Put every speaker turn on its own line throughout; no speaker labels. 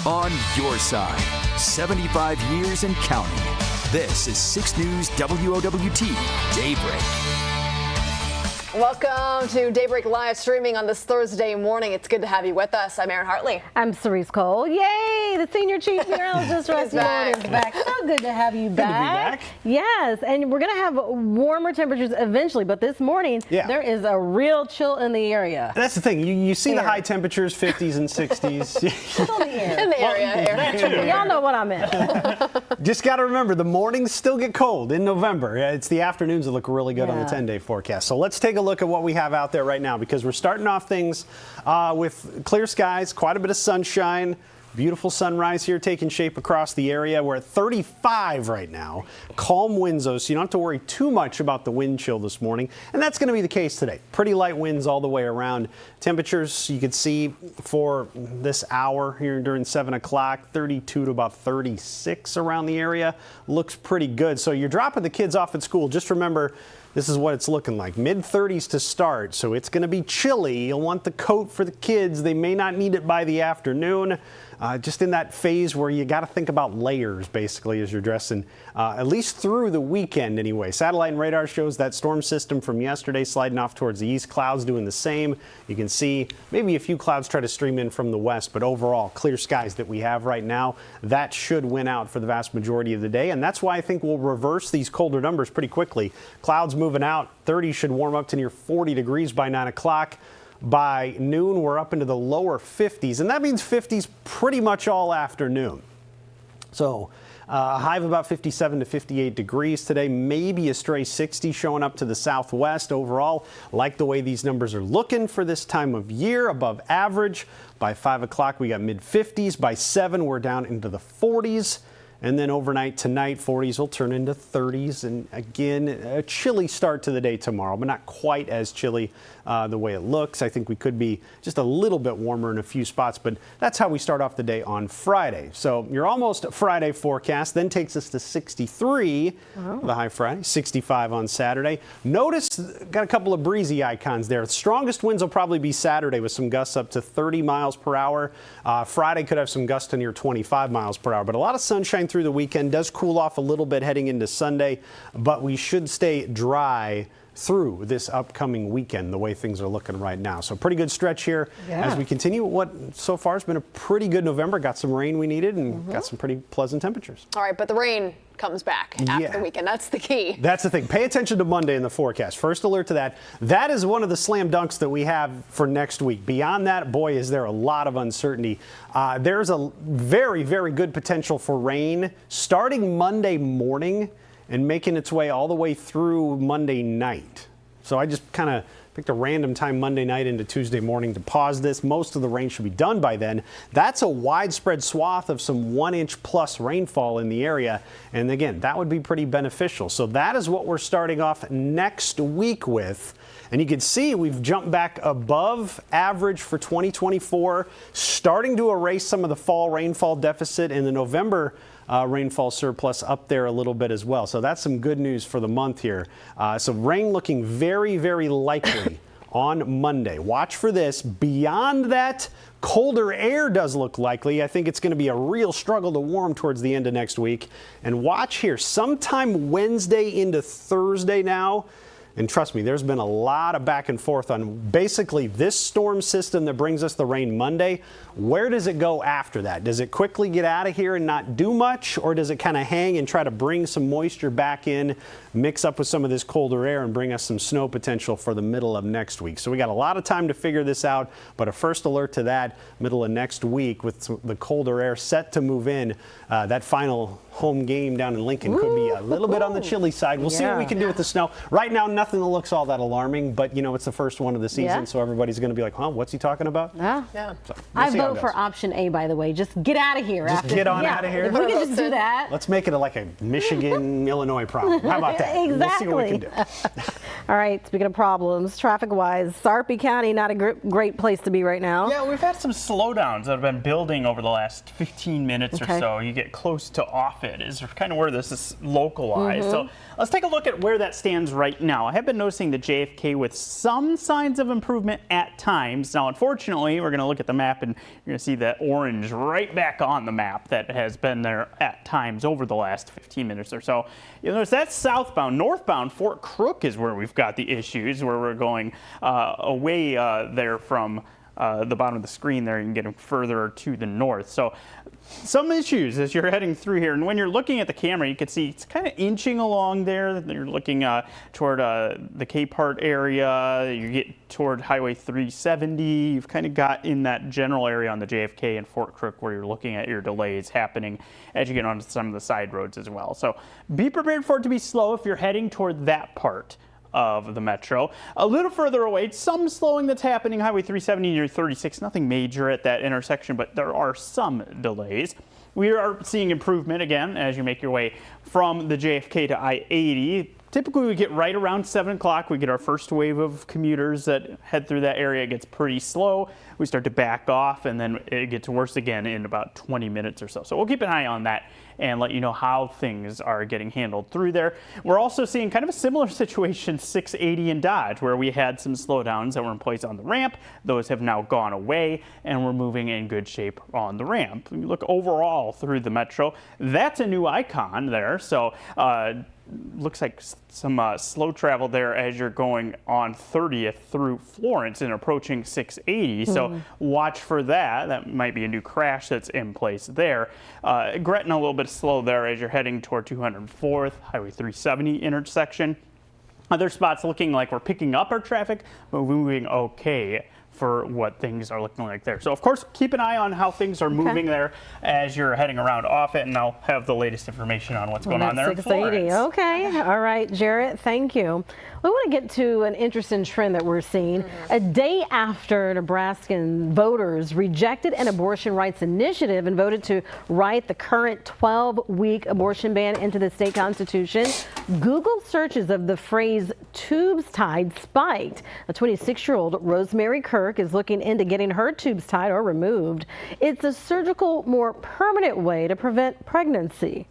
on your side. 75 years and counting. This is 6 News WOWT Daybreak.
Welcome to Daybreak Live streaming on this Thursday morning. It's good to have you with us. I'm Erin Hartley.
I'm Cerise Cole. Yay! The senior chief meteorologist Rusty Ward is back. So good to have you back.
Good to be back.
Yes, and we're going to have warmer temperatures eventually, but this morning there is a real chill in the area.
That's the thing. You see the high temperatures, 50s and 60s.
In the area.
Y'all know what I meant.
Just got to remember, the mornings still get cold in November. It's the afternoons that look really good on the 10-day forecast. So let's take a look at what we have out there right now, because we're starting off things with clear skies, quite a bit of sunshine. Beautiful sunrise here taking shape across the area. We're at 35 right now. Calm winds, though, so you don't have to worry too much about the wind chill this morning. And that's going to be the case today. Pretty light winds all the way around. Temperatures you can see for this hour here during 7 o'clock, 32 to about 36 around the area. Looks pretty good. So you're dropping the kids off at school. Just remember, this is what it's looking like. Mid-30s to start, so it's going to be chilly. You'll want the coat for the kids. They may not need it by the afternoon. Just in that phase where you got to think about layers, basically, as you're dressing, at least through the weekend anyway. Satellite and radar shows that storm system from yesterday sliding off towards the east. Clouds doing the same. You can see maybe a few clouds try to stream in from the west, but overall, clear skies that we have right now. That should win out for the vast majority of the day, and that's why I think we'll reverse these colder numbers pretty quickly. Clouds moving out. 30 should warm up to near 40 degrees by 9 o'clock. By noon, we're up into the lower 50s, and that means 50s pretty much all afternoon. So a high of about 57 to 58 degrees today, maybe a stray 60 showing up to the southwest. Overall, like the way these numbers are looking for this time of year, above average. By 5 o'clock, we got mid-50s. By 7, we're down into the 40s. And then overnight tonight, 40s will turn into 30s. And again, a chilly start to the day tomorrow, but not quite as chilly the way it looks. I think we could be just a little bit warmer in a few spots, but that's how we start off the day on Friday. So your almost Friday forecast then takes us to 63, the high Friday, 65 on Saturday. Notice, got a couple of breezy icons there. The strongest winds will probably be Saturday with some gusts up to 30 miles per hour. Friday could have some gusts to near 25 miles per hour, but a lot of sunshine through the weekend. Does cool off a little bit heading into Sunday, but we should stay dry through this upcoming weekend, the way things are looking right now. So pretty good stretch here as we continue what so far has been a pretty good November. Got some rain we needed and got some pretty pleasant temperatures.
All right, but the rain comes back after the weekend. That's the key.
That's the thing. Pay attention to Monday in the forecast. First alert to that. That is one of the slam dunks that we have for next week. Beyond that, boy, is there a lot of uncertainty. There's a very, very good potential for rain starting Monday morning and making its way all the way through Monday night. So I just kind of picked a random time Monday night into Tuesday morning to pause this. Most of the rain should be done by then. That's a widespread swath of some 1-inch plus rainfall in the area. And again, that would be pretty beneficial. So that is what we're starting off next week with. And you can see we've jumped back above average for 2024, starting to erase some of the fall rainfall deficit in the November rainfall surplus up there a little bit as well. So that's some good news for the month here. So rain looking very, very likely on Monday. Watch for this. Beyond that, colder air does look likely. I think it's going to be a real struggle to warm towards the end of next week. And watch here, sometime Wednesday into Thursday now. And trust me, there's been a lot of back and forth on basically this storm system that brings us the rain Monday. Where does it go after that? Does it quickly get out of here and not do much? Or does it kind of hang and try to bring some moisture back in, mix up with some of this colder air and bring us some snow potential for the middle of next week? So we got a lot of time to figure this out, but a first alert to that middle of next week with the colder air set to move in. That final home game down in Lincoln could be a little bit on the chilly side. We'll see what we can do with the snow. Right now, nothing that looks all that alarming, but you know, it's the first one of the season, so everybody's going to be like, huh, what's he talking about?
Yeah.
So
I vote for option A, by the way. Just get out of here.
Just get on out of here.
If we can just do that.
Let's make it like a Michigan, Illinois problem. How about that?
Exactly.
We'll see what we can do.
All right, speaking of problems, traffic-wise, Sarpy County, not a great place to be right now.
Yeah, we've had some slowdowns that have been building over the last 15 minutes or so. You get close to off off it is kind of where this is localized. So let's take a look at where that stands right now. I have been noticing the JFK with some signs of improvement at times. Now, unfortunately, we're going to look at the map and you're going to see that orange right back on the map that has been there at times over the last 15 minutes or so. You'll notice that's southbound. Northbound, Fort Crook is where we've got the issues, where we're going away there from the bottom of the screen there. You can get them further to the north. So some issues as you're heading through here. And when you're looking at the camera, you can see it's kind of inching along there. You're looking toward the Capehart area. You get toward Highway 370. You've kind of got in that general area on the JFK and Fort Crook where you're looking at your delays happening as you get onto some of the side roads as well. So be prepared for it to be slow if you're heading toward that part of the metro. A little further away, some slowing that's happening, Highway 370 near 36, nothing major at that intersection, but there are some delays. We are seeing improvement again as you make your way from the JFK to I-80. Typically we get right around 7 o'clock, we get our first wave of commuters that head through that area. It gets pretty slow. We start to back off and then it gets worse again in about 20 minutes or so. So we'll keep an eye on that and let you know how things are getting handled through there. We're also seeing kind of a similar situation 680 in Dodge, where we had some slowdowns that were in place on the ramp. Those have now gone away and we're moving in good shape on the ramp. When you look overall through the metro, that's a new icon there. So looks like some slow travel there as you're going on 30th through Florence and approaching 680. So watch for that. That might be a new crash that's in place there. Gretna a little bit slow there as you're heading toward 204th, Highway 370 intersection. Other spots looking like we're picking up our traffic, but moving okay for what things are looking like there. So, of course, keep an eye on how things are moving there as you're heading around off it, and I'll have the latest information on what's going on there.
680. Okay. All right, Jarrett, thank you. We want to get to an interesting trend that we're seeing. A day after Nebraskan voters rejected an abortion rights initiative and voted to write the current 12-week abortion ban into the state constitution, Google searches of the phrase tubes tied spiked. A 26-year-old Rosemary Kirk is looking into getting her tubes tied or removed. It's a surgical, more permanent way to prevent pregnancy.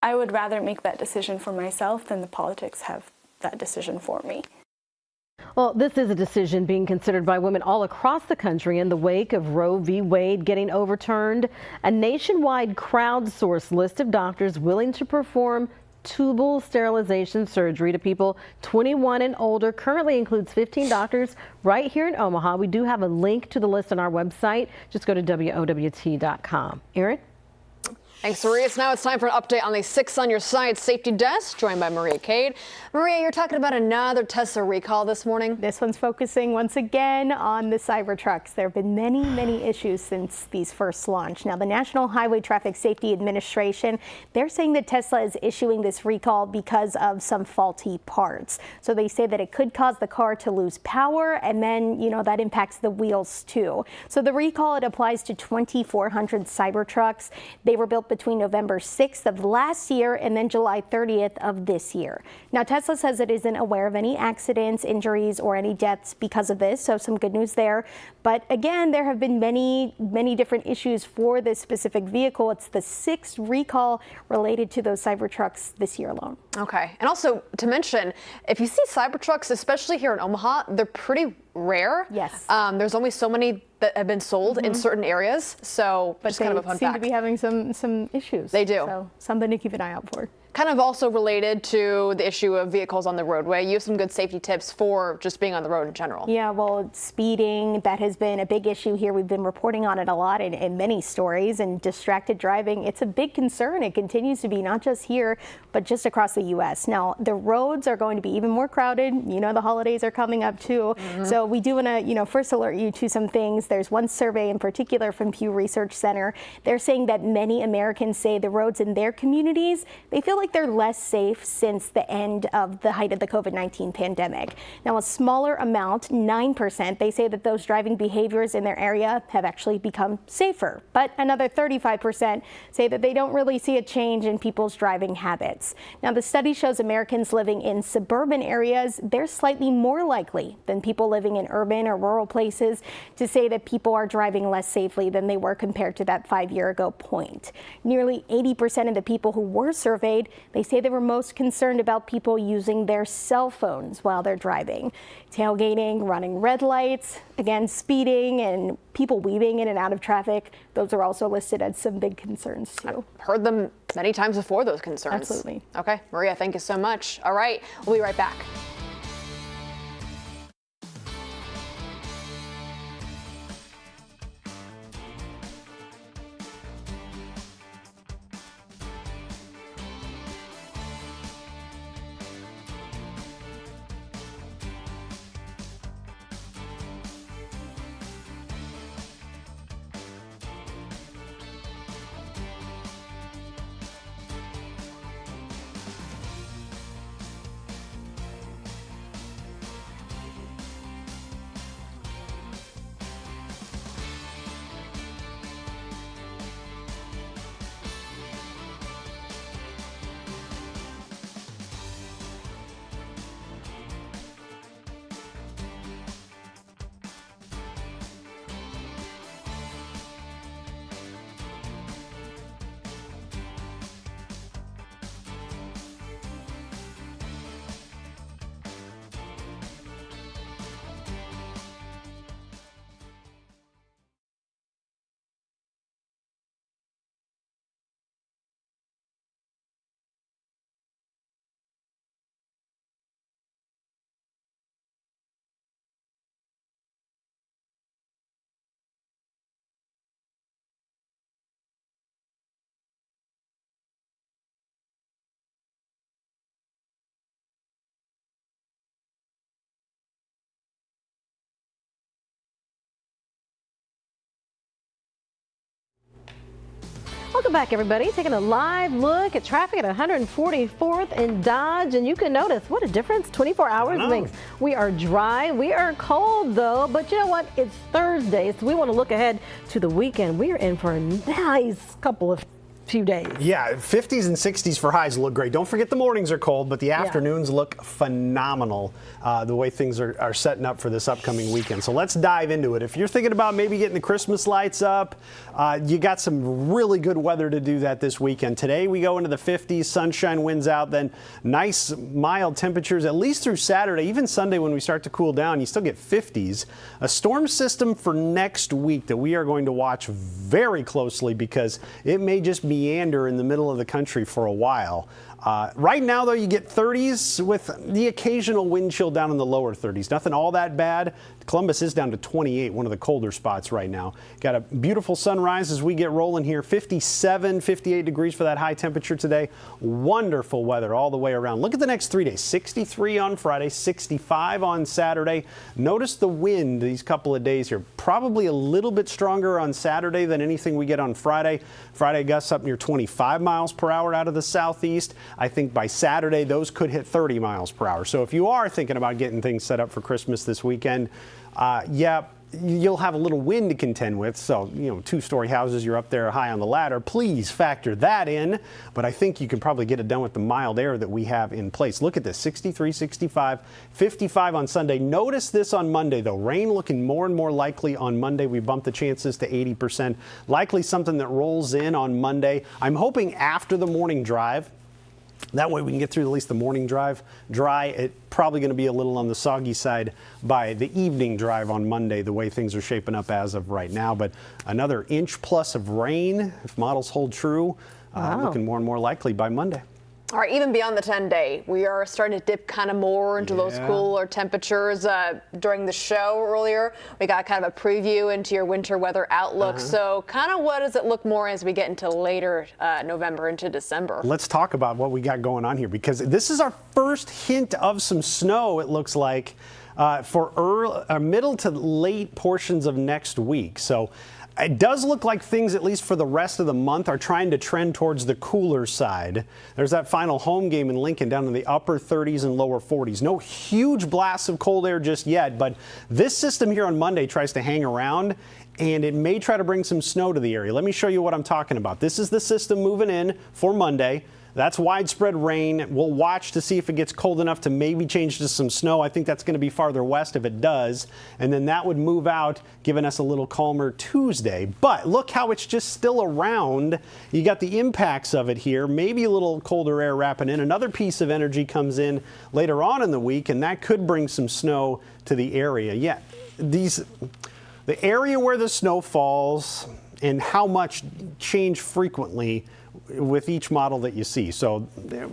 I would rather make that decision for myself than the politics have that decision for me.
Well, this is a decision being considered by women all across the country in the wake of Roe v. Wade getting overturned. A nationwide crowdsourced list of doctors willing to perform tubal sterilization surgery to people 21 and older currently includes 15 doctors right here in Omaha. We do have a link to the list on our website. Just go to WOWT.com. Erin?
Thanks, Maria. So now it's time for an update on the 6 on Your Side safety desk, joined by Maria Cade. Maria, you're talking about another Tesla recall this morning.
This one's focusing once again on the Cybertrucks. There have been many issues since these first launched. Now, the National Highway Traffic Safety Administration, they're saying that Tesla is issuing this recall because of some faulty parts. So they say that it could cause the car to lose power, and then, that impacts the wheels too. So the recall, it applies to 2,400 Cybertrucks. They were built between November 6th of last year and then July 30th of this year. Now, Tesla says it isn't aware of any accidents, injuries, or any deaths because of this, so some good news there. But again, there have been many different issues for this specific vehicle. It's the 6th recall related to those Cybertrucks this year alone.
Okay, and also to mention, if you see Cybertrucks, especially here in Omaha, they're pretty rare.
Yes.
There's only so many that have been sold in certain areas, so
but
just kind of a fun
seem
fact.
to be having some issues.
They do.
So something to keep an eye out for.
Kind of also related to the issue of vehicles on the roadway, you have some good safety tips for just being on the road in general.
Yeah, well, speeding, that has been a big issue here. We've been reporting on it a lot in many stories, and distracted driving, it's a big concern. It continues to be, not just here, but just across the U.S. Now, the roads are going to be even more crowded. The holidays are coming up too. So we do want to, first alert you to some things. There's one survey in particular from Pew Research Center. They're saying that many Americans say the roads in their communities, they feel like like they're less safe since the end of the height of the COVID-19 pandemic. Now, a smaller amount, 9%, they say that those driving behaviors in their area have actually become safer. But another 35% say that they don't really see a change in people's driving habits. Now, the study shows Americans living in suburban areas, they're slightly more likely than people living in urban or rural places to say that people are driving less safely than they were compared to that 5-year-ago point. Nearly 80% of the people who were surveyed, they say they were most concerned about people using their cell phones while they're driving. Tailgating, running red lights, again, speeding, and people weaving in and out of traffic. Those are also listed as some big concerns, too.
I've heard them many times before, those concerns.
Absolutely.
Okay, Maria, thank you so much. All right, we'll be right back.
Welcome back, everybody. Taking a live look at traffic at 144th and Dodge, and you can notice what a difference 24 hours makes. We are dry, we are cold though, but you know what? It's Thursday, so we want to look ahead to the weekend. We are in for a nice couple of few days.
Yeah, 50s and 60s for highs look great. Don't forget the mornings are cold, but the afternoons look phenomenal the way things are setting up for this upcoming weekend. So let's dive into it. If you're thinking about maybe getting the Christmas lights up, you got some really good weather to do that this weekend. Today we go into the 50s, sunshine, winds out, then nice mild temperatures at least through Saturday. Even Sunday when we start to cool down, you still get 50s. A storm system for next week that we are going to watch very closely because it may just meander in the middle of the country for a while. Right now, though, you get 30s with the occasional wind chill down in the lower 30s. Nothing all that bad. Columbus is down to 28, one of the colder spots right now. Got a beautiful sunrise as we get rolling here. 57, 58 degrees for that high temperature today. Wonderful weather all the way around. Look at the next 3 days. 63 on Friday, 65 on Saturday. Notice the wind these couple of days here. Probably a little bit stronger on Saturday than anything we get on Friday. Friday gusts up near 25 miles per hour out of the southeast. I think by Saturday, those could hit 30 miles per hour. So if you are thinking about getting things set up for Christmas this weekend, yeah, you'll have a little wind to contend with. So, you know, two-story houses, you're up there high on the ladder. Please factor that in. But I think you can probably get it done with the mild air that we have in place. Look at this, 63, 65, 55 on Sunday. Notice this on Monday, though. Rain looking more and more likely on Monday. We bumped the chances to 80%. Likely something that rolls in on Monday. I'm hoping after the morning drive. That way we can get through at least the morning drive dry. It's probably going to be a little on the soggy side by the evening drive on Monday, the way things are shaping up as of right now. But another inch plus of rain, if models hold true, looking more and more likely by Monday.
All right, even beyond the 10-day, we are starting to dip kind of more into those cooler temperatures. During the show earlier, we got kind of a preview into your winter weather outlook. So kind of what does it look more as we get into later November into December?
Let's talk about what we got going on here, because this is our first hint of some snow, it looks like, for middle to late portions of next week. So It does look like things, at least for the rest of the month, are trying to trend towards the cooler side. There's that final home game in Lincoln down in the upper 30s and lower 40s. No huge blasts of cold air just yet, but this system here on Monday tries to hang around, and it may try to bring some snow to the area. Let me show you what I'm talking about. This is the system moving in for Monday. That's widespread rain. We'll watch to see if it gets cold enough to maybe change to some snow. I think that's going to be farther west if it does. And then that would move out, giving us a little calmer Tuesday. But look how it's just still around. You got the impacts of it here. Maybe a little colder air wrapping in. Another piece of energy comes in later on in the week, and that could bring some snow to the area. Yeah, the area where the snow falls and how much change frequently with each model that you see. So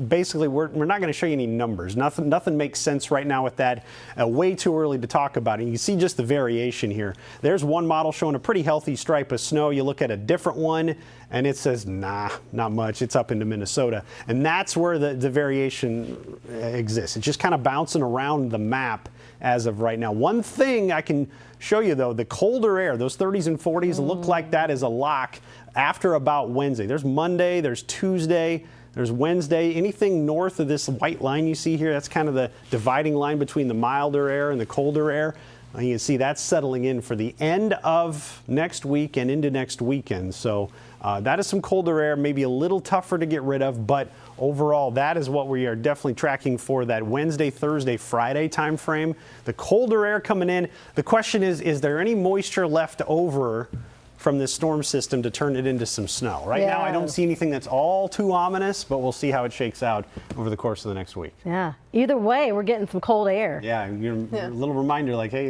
basically, we're not going to show you any numbers. Nothing makes sense right now with that. Way too early to talk about it. You see just the variation here. There's one model showing a pretty healthy stripe of snow. You look at a different one, and it says, nah, not much. It's up into Minnesota. And that's where the variation exists. It's just kind of bouncing around the map as of right now. One thing I can show you, though, the colder air, those 30s and 40s look like that is a lock after about Wednesday. There's Monday, there's Tuesday, there's Wednesday. Anything north of this white line you see here, that's kind of the dividing line between the milder air and the colder air. You can see that's settling in for the end of next week and into next weekend. So that is some colder air, maybe a little tougher to get rid of, but overall, that is what we are definitely tracking for that Wednesday, Thursday, Friday time frame. The colder air coming in. The question is there any moisture left over from this storm system to turn it into some snow? Right now, I don't see anything that's all too ominous, but we'll see how it shakes out over the course of the next week.
Yeah. Either way, we're getting some cold air.
Yeah, a little reminder like, hey,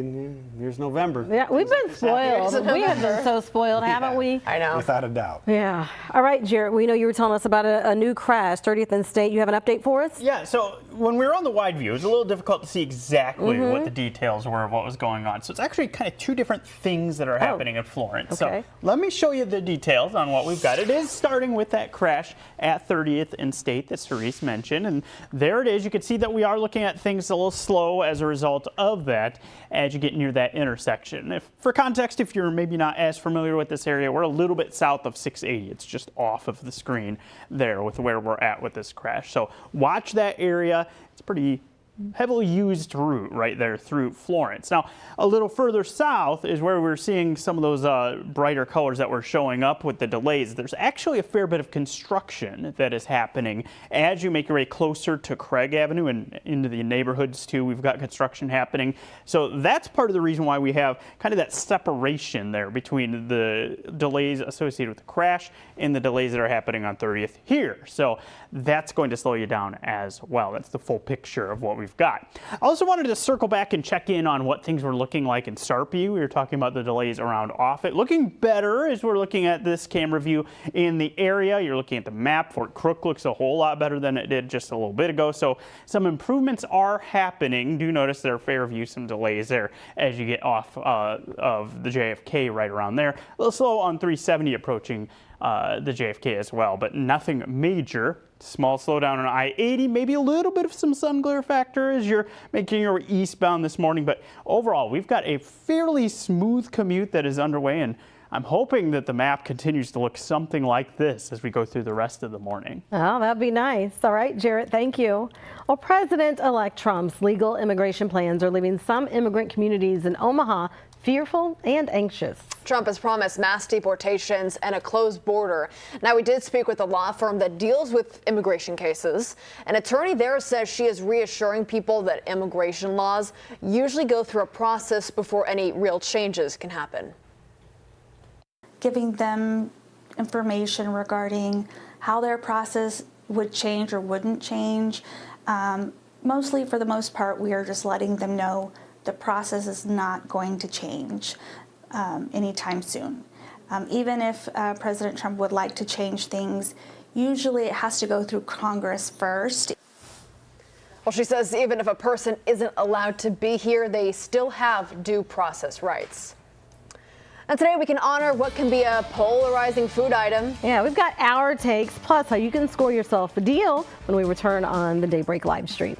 here's November.
Yeah, we've been spoiled. We have been so spoiled, haven't we?
I know.
Without a doubt.
Yeah. All right, Jarrett, we know you were telling us about a new crash, 30th and State. You have an update for us?
Yeah, so when we were on the wide view, it was a little difficult to see exactly what the details were of what was going on. So it's actually kind of two different things that are happening in Florence.
Okay.
So let me show you the details on what we've got. It is starting with that crash at 30th and State that Cerise mentioned. And there it is. You can see that we are looking at things a little slow as a result of that as you get near that intersection. For context, if you're maybe not as familiar with this area, we're a little bit south of 680. It's just off of the screen there with where we're at with this crash. So watch that area. It's pretty heavily used route right there through Florence. Now, a little further south is where we're seeing some of those brighter colors that were showing up with the delays. There's actually a fair bit of construction that is happening as you make your way closer to Craig Avenue and into the neighborhoods too. We've got construction happening. So that's part of the reason why we have kind of that separation there between the delays associated with the crash and the delays that are happening on 30th here. So that's going to slow you down as well. That's the full picture of what we've got. I also wanted to circle back and check in on what things were looking like in Sarpy. We were talking about the delays around Offutt. Looking better as we're looking at this camera view in the area. You're looking at the map. Fort Crook looks a whole lot better than it did just a little bit ago. So some improvements are happening. Do notice there are Fairview some delays there as you get off of the JFK right around there. A little slow on 370 approaching the JFK as well, but nothing major. Small slowdown on I-80, maybe a little bit of some sun glare factor as you're making your way eastbound this morning, but overall we've got a fairly smooth commute that is underway, and I'm hoping that the map continues to look something like this as we go through the rest of the morning.
Oh, that'd be nice. All right, Jarrett, thank you. Well, President-elect Trump's legal immigration plans are leaving some immigrant communities in Omaha fearful and anxious.
Trump has promised mass deportations and a closed border. Now, we did speak with a law firm that deals with immigration cases. An attorney there says she is reassuring people that immigration laws usually go through a process before any real changes can happen.
Giving them information regarding how their process would change or wouldn't change. Mostly, for the most part, we are just letting them know the process is not going to change anytime soon. Even if President Trump would like to change things, usually it has to go through Congress first.
Well, she says even if a person isn't allowed to be here, they still have due process rights. And today we can honor what can be a polarizing food item.
Yeah, we've got our takes, plus how you can score yourself a deal when we return on the Daybreak live stream.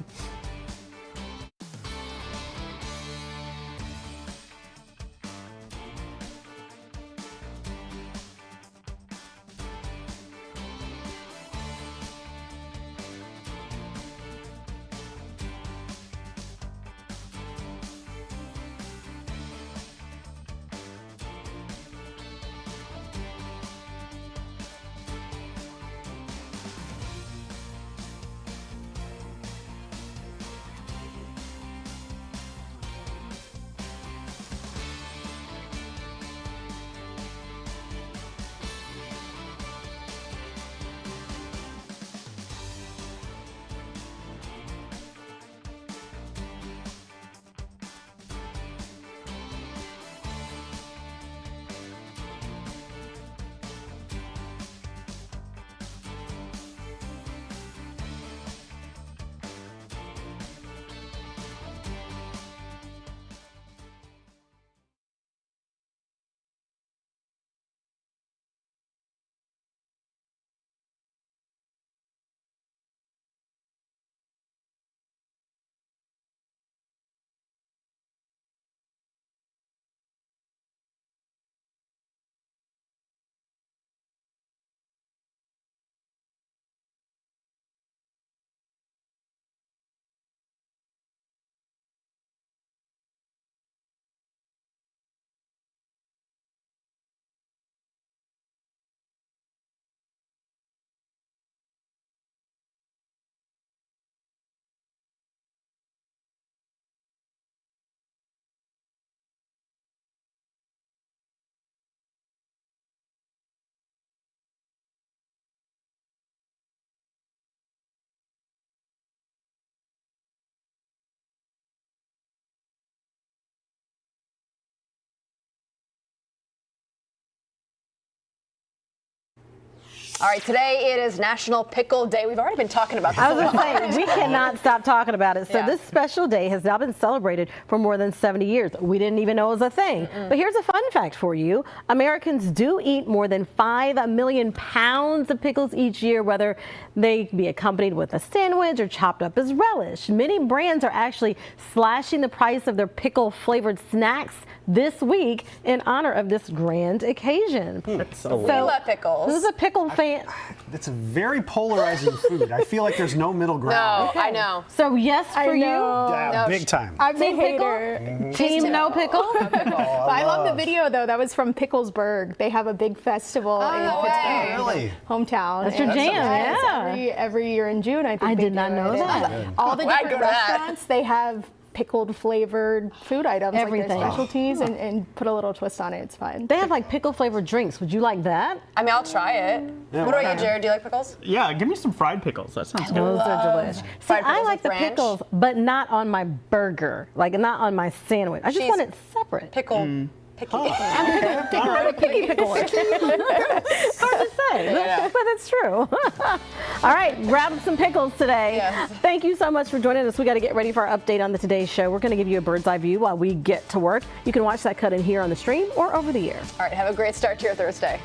All right, today it is National Pickle Day. We've already been talking about this.
I was going to say, we cannot stop talking about it. So
Yeah.
this special day has now been celebrated for more than 70 years. We didn't even know it was a thing. But here's a fun fact for you. Americans do eat more than 5 million pounds of pickles each year, whether they be accompanied with a sandwich or chopped up as relish. Many brands are actually slashing the price of their pickle-flavored snacks this week in honor of this grand occasion.
That's
We love pickles.
Who's a pickle fan?
It's a very polarizing food. I feel like there's no middle ground.
No, I know.
So yes for you?
Yeah,
No,
big time.
I'm a
Team pickle?
hater.
Team no pickle?
I love the video though. That was from Picklesburg. They have a big festival in
no
Pittsburgh,
way.
Really?
hometown.
That's your
And
jam,
yes,
yeah.
Every year in June, I think.
I
they
did not
do
know
it.
that.
And all the
Well, I'd
different
go to that.
restaurants, they have pickled flavored food items,
Everything.
like their specialties, and put a little twist on it. It's fun.
They have like pickle flavored drinks. Would you like that?
I mean, I'll try it.
Yeah,
What
why
about you,
not?
Jared? Do you like pickles?
Yeah, give me some fried pickles. That sounds good.
Those are delicious. See,
fried
I
pickles
like
with
the
ranch.
pickles, but not on my burger, like not on my sandwich. I just
She's
want it separate.
Pickle. Picky.
Picky pickle. Hard to say, but it's true. All right, grab some pickles today.
Yes.
Thank you so much for joining us. We got to get ready for our update on the Today Show. We're going to give you a bird's eye view while we get to work. You can watch that cut in here on the stream or over the air.
All right, have a great start to your Thursday.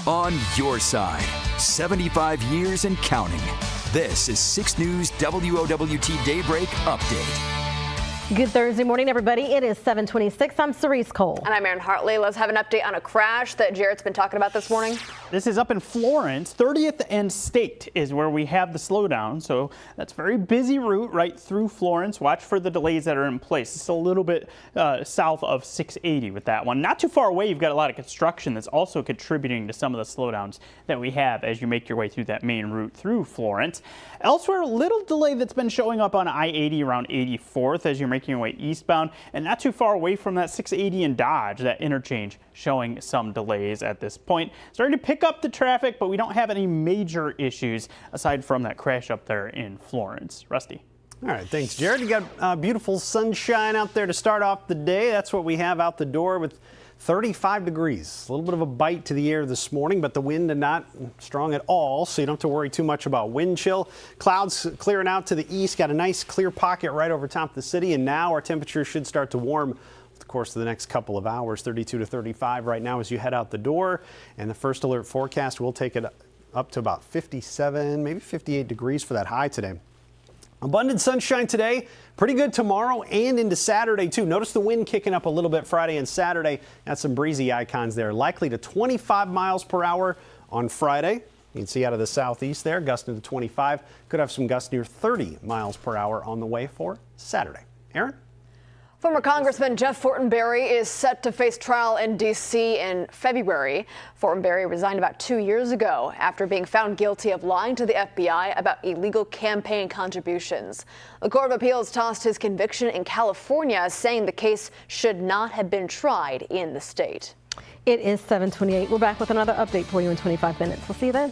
On your side, 75 years and counting. This is 6 News WOWT Daybreak Update.
Good Thursday morning, everybody. It is 7:26. I'm Cerise Cole.
And I'm Erin Hartley. Let's have an update on a crash that Jared's been talking about this morning.
This is up in Florence. 30th and State is where we have the slowdown. So that's a very busy route right through Florence. Watch for the delays that are in place. It's a little bit south of 680 with that one. Not too far away, you've got a lot of construction that's also contributing to some of the slowdowns that we have as you make your way through that main route through Florence. Elsewhere, a little delay that's been showing up on I-80 around 84th as you're making your way eastbound, and not too far away from that 680 in Dodge, that interchange showing some delays at this point. Starting to pick up the traffic, but we don't have any major issues aside from that crash up there in Florence. Rusty.
All right, thanks, Jared. You got beautiful sunshine out there to start off the day. That's what we have out the door with 35 degrees. A little bit of a bite to the air this morning, but the wind not strong at all, so you don't have to worry too much about wind chill. Clouds clearing out to the east. Got a nice clear pocket right over top of the city, and now our temperatures should start to warm over the course of the next couple of hours. 32 to 35 right now as you head out the door, and the first alert forecast will take it up to about 57, maybe 58 degrees for that high today. Abundant sunshine today, pretty good tomorrow and into Saturday too. Notice the wind kicking up a little bit Friday and Saturday. Got some breezy icons there, likely to 25 miles per hour on Friday. You can see out of the southeast there, gusting to 25. Could have some gusts near 30 miles per hour on the way for Saturday. Aaron?
Former Congressman Jeff Fortenberry is set to face trial in D.C. in February. Fortenberry resigned about 2 years ago after being found guilty of lying to the FBI about illegal campaign contributions. The Court of Appeals tossed his conviction in California, saying the case should not have been tried in the state.
It is 7:28. We're back with another update for you in 25 minutes. We'll see you then.